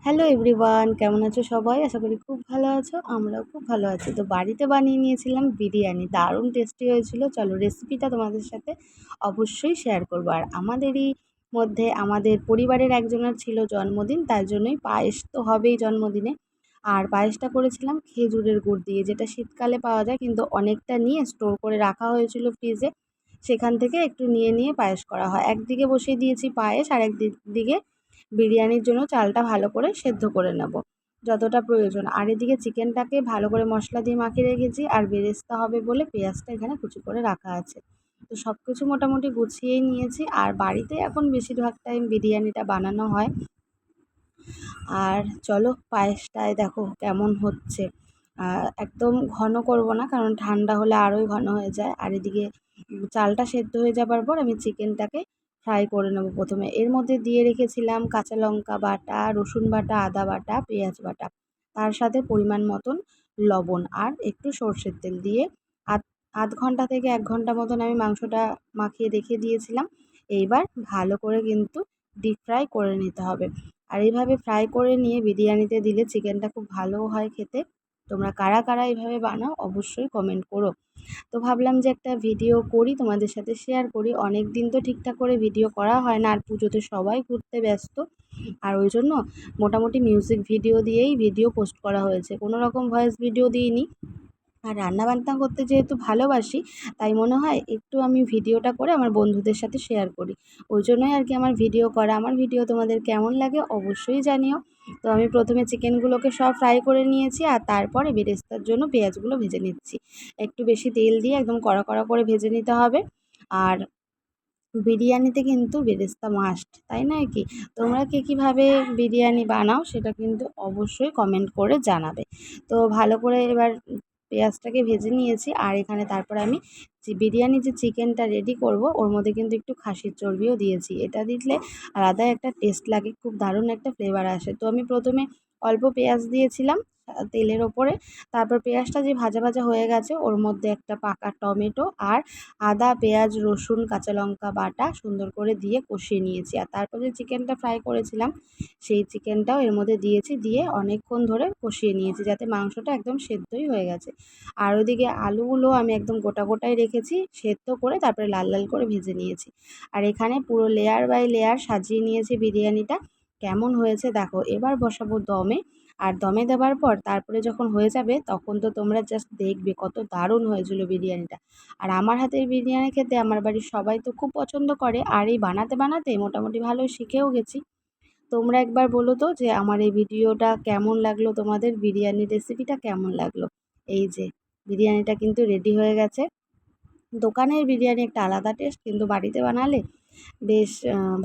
Hello everyone, কেমন আছো সবাই? আশা করি খুব ভালো আছো। আমরাও খুব ভালো আছি। তো বাড়িতে বানিয়ে নিয়েছিলাম বিরিয়ানি। দারুণ টেস্টি হয়েছিল। চলো রেসিপিটা তোমাদের সাথে অবশ্যই শেয়ার করবো। আর আমাদেরই মধ্যে আমাদের পরিবারের একজনের ছিল জন্মদিন, তার জন্যই পায়েস তো হবেই জন্মদিনে। আর পায়েসটা করেছিলাম খেজুরের গুড় দিয়ে, যেটা শীতকালে পাওয়া যায়, কিন্তু অনেকটা নিয়ে স্টোর করে রাখা হয়েছিল ফ্রিজে। সেখান থেকে একটু নিয়ে নিয়ে পায়েস করা হয়। একদিকে বসিয়ে দিয়েছি পায়েস, আর একদিকে বিরিয়ানির জন্য চালটা ভালো করে সেদ্ধ করে নেব যতটা প্রয়োজন। আর এদিকে চিকেনটাকে ভালো করে মশলা দিয়ে মাখিয়ে রেখেছি, আর বেরেস্তা হবে বলে পেঁয়াজটা এখানে কুচি করে রাখা আছে। তো সব কিছু মোটামুটি গুছিয়েই নিয়েছি। আর বাড়িতে এখন বেশিরভাগ টাইম বিরিয়ানিটা বানানো হয়। আর চলো পায়েসটায় দেখো কেমন হচ্ছে। একদম ঘন করব না, কারণ ঠান্ডা হলে আরোই ঘন হয়ে যায়। আর এদিকে চালটা সেদ্ধ হয়ে যাবার পর আমি চিকেনটাকে ফ্রাই করে নেব প্রথমে। এর মধ্যে দিয়ে রেখেছিলাম কাঁচা লঙ্কা বাটা, রসুন বাটা, আদা বাটা, পেঁয়াজ বাটা, তার সাথে পরিমাণ মতন লবণ আর একটু সর্ষের তেল দিয়ে আধ আধ ঘন্টা থেকে 1 ঘন্টা মতন আমি মাংসটা মাখিয়ে রেখে দিয়েছিলাম। এইবার ভালো করে কিন্তু ডিপ ফ্রাই করে নিতে হবে। আর এইভাবে ফ্রাই করে নিয়ে বিরিয়ানিতে দিলে চিকেনটা খুব ভালো হয় খেতে। তোমরা কারা কারা এইভাবে বানাও অবশ্যই কমেন্ট করো। তো ভাবলাম যে একটা ভিডিও করি, তোমাদের সাথে শেয়ার করি। অনেক দিন তো ঠিকঠাক করে ভিডিও করা হয় না, আর পুজোতে সবাই ঘুরতে ব্যস্ত। আর ওই জন্য মোটামুটি মিউজিক ভিডিও দিয়েই ভিডিও পোস্ট করা হয়েছে, কোনো রকম ভয়েস ভিডিও দিইনি। আর রান্নাবান্না করতে যেহেতু ভালোবাসি, তাই মনে হয় একটু আমি ভিডিওটা করে আমার বন্ধুদের সাথে শেয়ার করি। ওই জন্যই আর কি আমার ভিডিও করা। আমার ভিডিও তোমাদের কেমন লাগে অবশ্যই জানিও। তো আমি প্রথমে চিকেনগুলোকে সব ফ্রাই করে নিয়েছি, আর তারপরে বেরেস্তার জন্য পেঁয়াজগুলো ভেজে নিচ্ছি। একটু বেশি তেল দিয়ে একদম কড়া কড়া করে ভেজে নিতে হবে। আর বিরিয়ানিতে কিন্তু বেরেস্তা মাস্ট, তাই নয় কি? তোমরা কে কীভাবে বিরিয়ানি বানাও সেটা কিন্তু অবশ্যই কমেন্ট করে জানাবে। তো ভালো করে এবার পেঁয়াজটাকে ভেজে নিয়েছি। আর এখানে তারপরে আমি বিরিয়ানি যে চিকেনটা রেডি করব, ওর মধ্যে কিন্তু একটু খাসির চর্বিও দিয়েছি। এটা দিলে আলাদা একটা টেস্ট লাগে, খুব দারুণ একটা ফ্লেভার আসে। তো আমি প্রথমে অল্প পেঁয়াজ দিয়েছিলাম তেলের ওপরে। তারপর পেঁয়াজটা যে ভাজা ভাজা হয়ে গেছে, ওর মধ্যে একটা পাকা টমেটো আর আদা, পেঁয়াজ, রসুন, কাঁচা লঙ্কা বাটা সুন্দর করে দিয়ে কষিয়ে নিয়েছি। আর তারপর যে চিকেনটা ফ্রাই করেছিলাম, সেই চিকেনটাও এর মধ্যে দিয়েছি, দিয়ে অনেকক্ষণ ধরে কষিয়ে নিয়েছি, যাতে মাংসটা একদম সেদ্ধই হয়ে গেছে। আর ওদিকে আলুগুলো আমি একদম গোটা গোটাই রেখেছি, সেদ্ধ করে তারপরে লাল লাল করে ভেজে নিয়েছি। আর এখানে পুরো লেয়ার বাই লেয়ার সাজিয়ে নিয়েছি বিরিয়ানিটা। কেমন হয়েছে দেখো। এবার বসাবো দমে। আর দমে দেওয়ার পর তারপরে যখন হয়ে যাবে, তখন তো তোমরা জাস্ট দেখবে কত দারুণ হয়েছিল বিরিয়ানিটা। আর আমার হাতের বিরিয়ানি খেতে আমার বাড়ির সবাই তো খুব পছন্দ করে। আর এই বানাতে বানাতে মোটামুটি ভালোই শিখেও গেছি। তোমরা একবার বলো তো যে আমার এই ভিডিওটা কেমন লাগলো, তোমাদের বিরিয়ানির রেসিপিটা কেমন লাগলো। এই যে বিরিয়ানিটা কিন্তু রেডি হয়ে গেছে। দোকানের বিরিয়ানি একটা আলাদা টেস্ট, কিন্তু বাড়িতে বানালে বেশ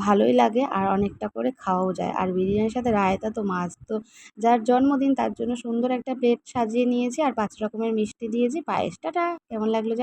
ভালোই লাগে, আর অনেকটা করে খাওয়াও যায়। আর বিরিয়ানির সাথে রায়তা তো মাস্ট। তো যার জন্মদিন তার জন্য সুন্দর একটা প্লেট সাজিয়ে নিয়েছি, আর 5 রকমের মিষ্টি দিয়েছি। পায়েসটা কেমন লাগলো